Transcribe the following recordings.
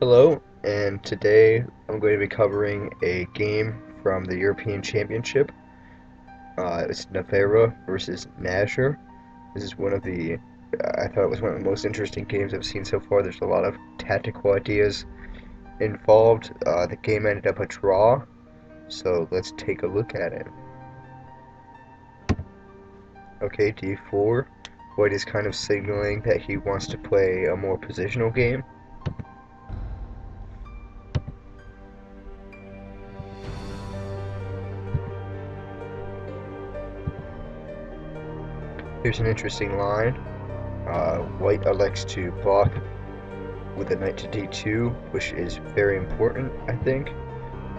Hello, and today I'm going to be covering a game from the European Championship. It's Navara versus Najer. This is I thought it was one of the most interesting games I've seen so far. There's a lot of tactical ideas involved. The game ended up a draw, so let's take a look at it. Okay, d4. White is kind of signaling that he wants to play a more positional game. Here's an interesting line. White elects to block with a knight to d2, which is very important, I think.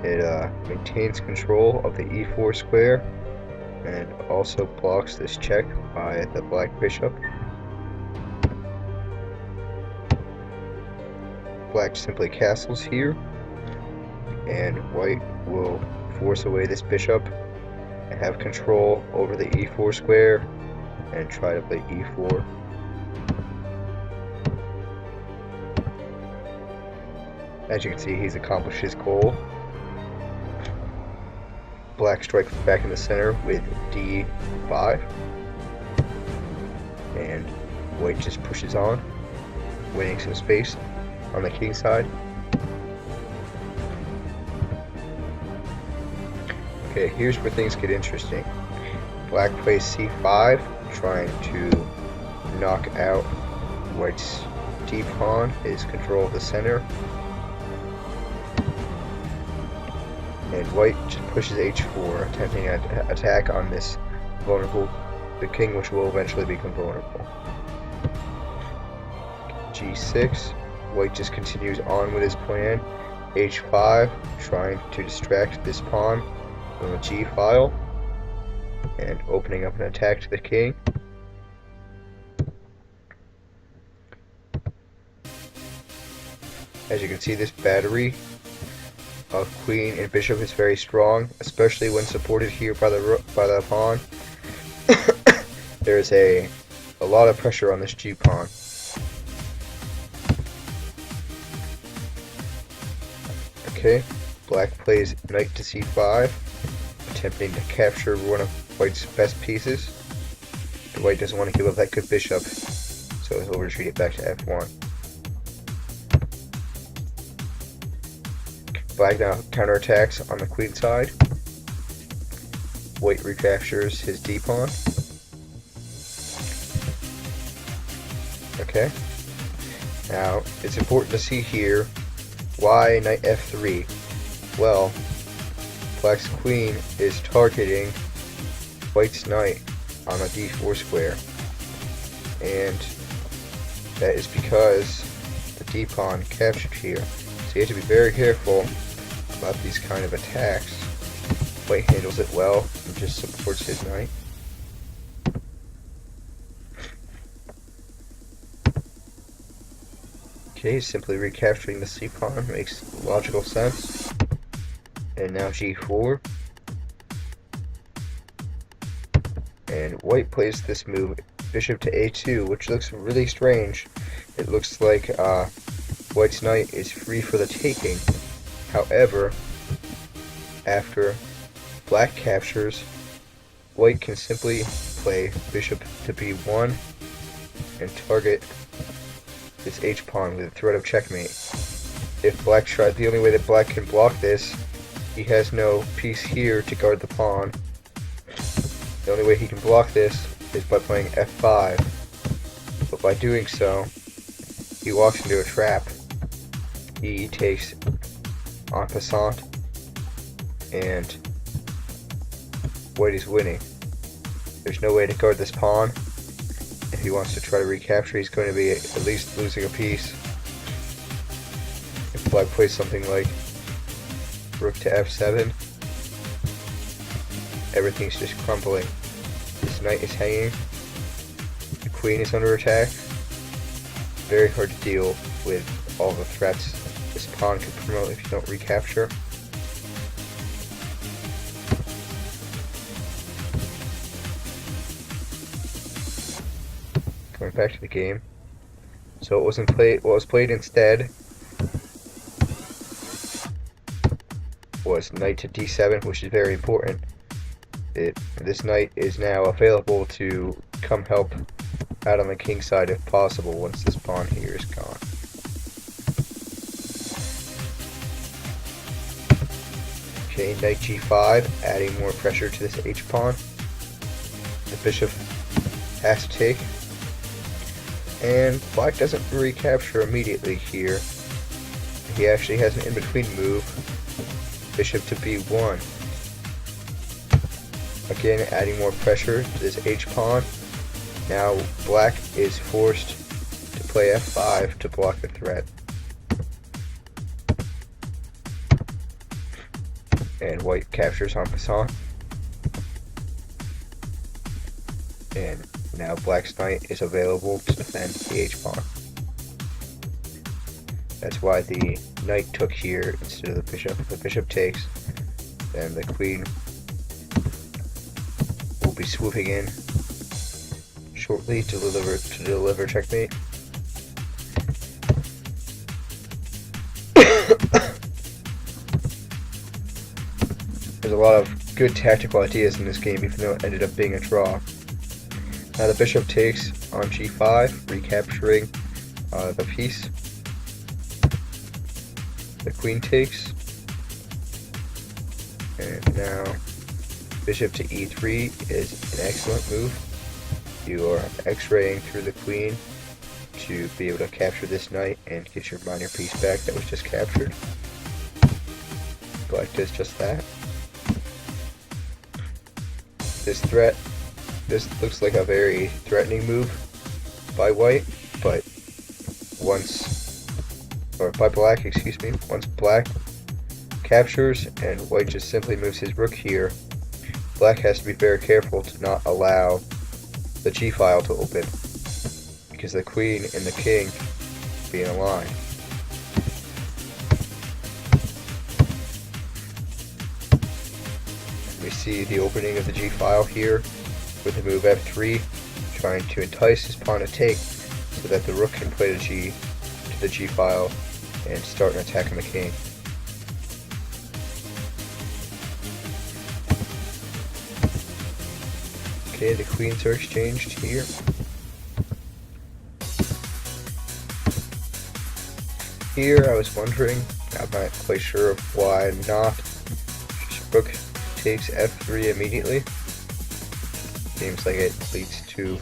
It maintains control of the e4 square and also blocks this check by the black bishop. Black simply castles here, and white will force away this bishop and have control over the e4 square and try to play e4. As you can see, he's accomplished his goal. Black strikes back in the center with d5, and white just pushes on, winning some space on the king side. Okay, here's where things get interesting. Black plays c5, trying to knock out white's d-pawn, his control of the center. And white just pushes h4, attempting an attack on the king, which will eventually become vulnerable. g6, white just continues on with his plan. h5, trying to distract this pawn from the g file and opening up an attack to the king. As you can see, this battery of queen and bishop is very strong, especially when supported here by the pawn. There's a lot of pressure on this g pawn. Okay, black plays knight to c5, attempting to capture one of white's best pieces. But white doesn't want to give up that good bishop, so he'll retreat it back to f1. Black now counterattacks on the queen side. White recaptures his d-pawn. Okay. Now, it's important to see here why knight f3. Well, black's queen is targeting white's knight on a d4 square, and that is because the d-pawn captured here. So you have to be very careful about these kind of attacks. White handles it well and just supports his knight. Okay, simply recapturing the c-pawn makes logical sense. And now g4. And white plays this move, bishop to a2, which looks really strange. It looks like white's knight is free for the taking. However, after black captures, white can simply play bishop to b1 and target this h-pawn with a threat of checkmate. If black tries, the only way that black can block this, he has no piece here to guard the pawn. The only way he can block this is by playing f5, but by doing so, he walks into a trap. He takes en passant, and white is winning. There's no way to guard this pawn. If he wants to try to recapture, he's going to be at least losing a piece. If black plays something like rook to f7, everything's just crumbling. This knight is hanging. The queen is under attack. Very hard to deal with all the threats this pawn can promote if you don't recapture. Going back to the game. So what was played instead was knight to d7, which is very important. This knight is now available to come help out on the king side if possible once this pawn here is gone. Okay, knight g5, adding more pressure to this h-pawn. The bishop has to take, and black doesn't recapture immediately here. He actually has an in-between move, bishop to b1. Again, adding more pressure to this h-pawn. Now black is forced to play f5 to block the threat. And white captures en passant. And now black's knight is available to defend the h-pawn. That's why the knight took here instead of the bishop. If the bishop takes, then the queen will be swooping in shortly to deliver checkmate. There's a lot of good tactical ideas in this game, even though it ended up being a draw. Now the bishop takes on g5, recapturing the piece. The queen takes, and now bishop to e3 is an excellent move. You are x-raying through the queen to be able to capture this knight and get your minor piece back that was just captured. Black does just that. This looks like a very threatening move by white, but by black, excuse me. Once black captures and white just simply moves his rook here, black has to be very careful to not allow the g-file to open, because the queen and the king be in a line. We see the opening of the g-file here with the move f3, trying to entice his pawn to take so that the rook can play to the g-file and start an attack on the king. Okay, the queens are exchanged here. Here I was wondering, I'm not quite sure of why not. Rook takes f3 immediately. Seems like it leads to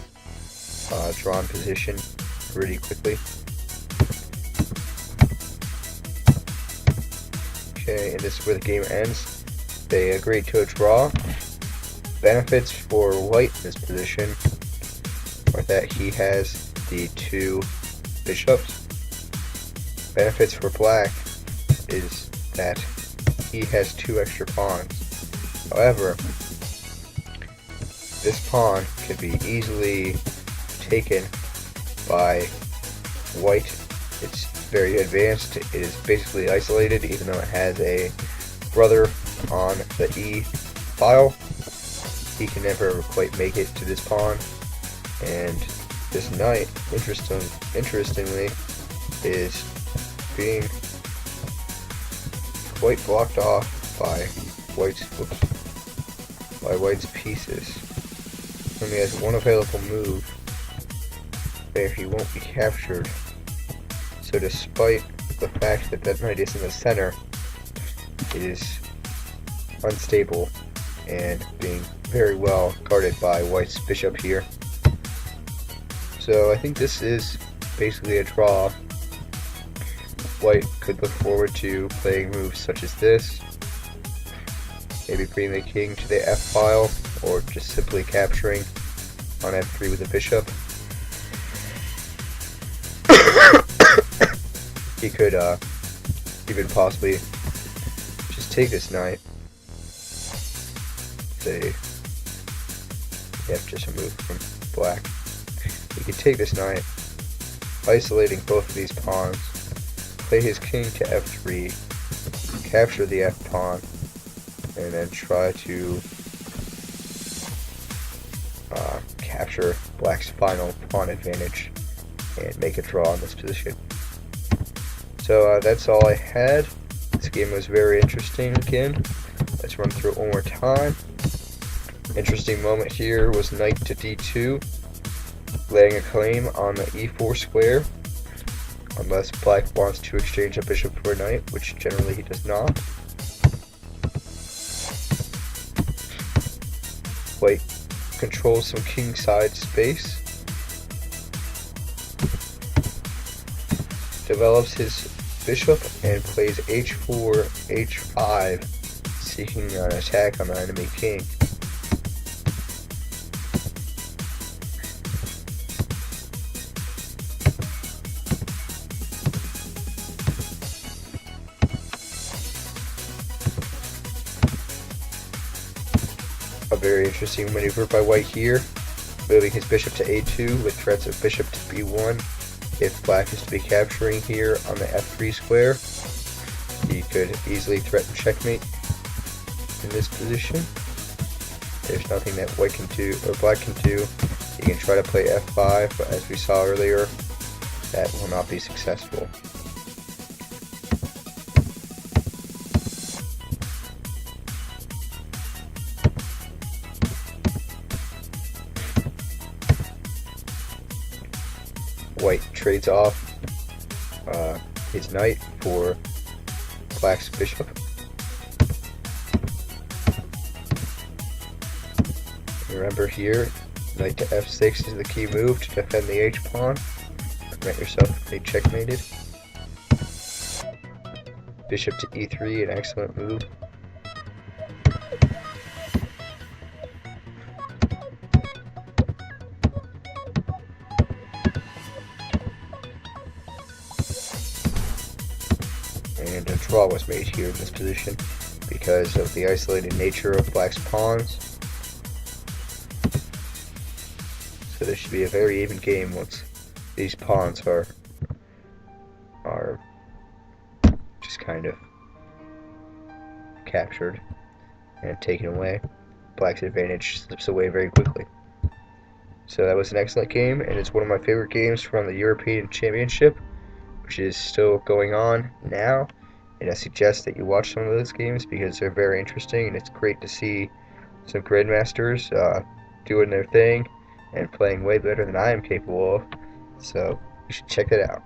drawn position pretty quickly. Okay, and this is where the game ends. They agreed to a draw. Benefits for white in this position are that he has the two bishops. Benefits for black is that he has two extra pawns. However, this pawn can be easily taken by white. It's very advanced. It is basically isolated, even though it has a brother on the e file. He can never quite make it to this pawn, and this knight, interestingly, is being quite blocked off by white's pieces. Only has one available move where he won't be captured. So despite the fact that that knight is in the center, it is unstable and being very well guarded by white's bishop here. So I think this is basically a draw. White could look forward to playing moves such as this, maybe bringing the king to the f-file, or just simply capturing on f3 with a bishop. He could even possibly just take this knight. Say, just a move from black. He could take this knight, isolating both of these pawns, play his king to f3, capture the f-pawn, and then try to capture black's final pawn advantage and make a draw in this position. So that's all I had. This game was very interesting again. Let's run through it one more time. Interesting moment here was knight to d2, laying a claim on the e4 square, unless black wants to exchange a bishop for a knight, which generally he does not. White controls some kingside space, develops his bishop, and plays h4, h5, seeking an attack on the enemy king. A very interesting maneuver by white here, moving his bishop to a2 with threats of bishop to b1. If black is to be capturing here on the f3 square, he could easily threaten checkmate in this position. There's nothing that white can do, or black can do. He can try to play f5, but as we saw earlier, that will not be successful. White trades off his knight for black's bishop. Remember here, knight to f6 is the key move to defend the h-pawn. Prevent yourself from being checkmated. Bishop to e3, an excellent move. And a draw was made here in this position because of the isolated nature of black's pawns. So this should be a very even game once these pawns are just kind of captured and taken away. Black's advantage slips away very quickly. So that was an excellent game, and it's one of my favorite games from the European Championship, which is still going on now. And I suggest that you watch some of those games because they're very interesting, and it's great to see some grandmasters doing their thing and playing way better than I am capable of. So you should check it out.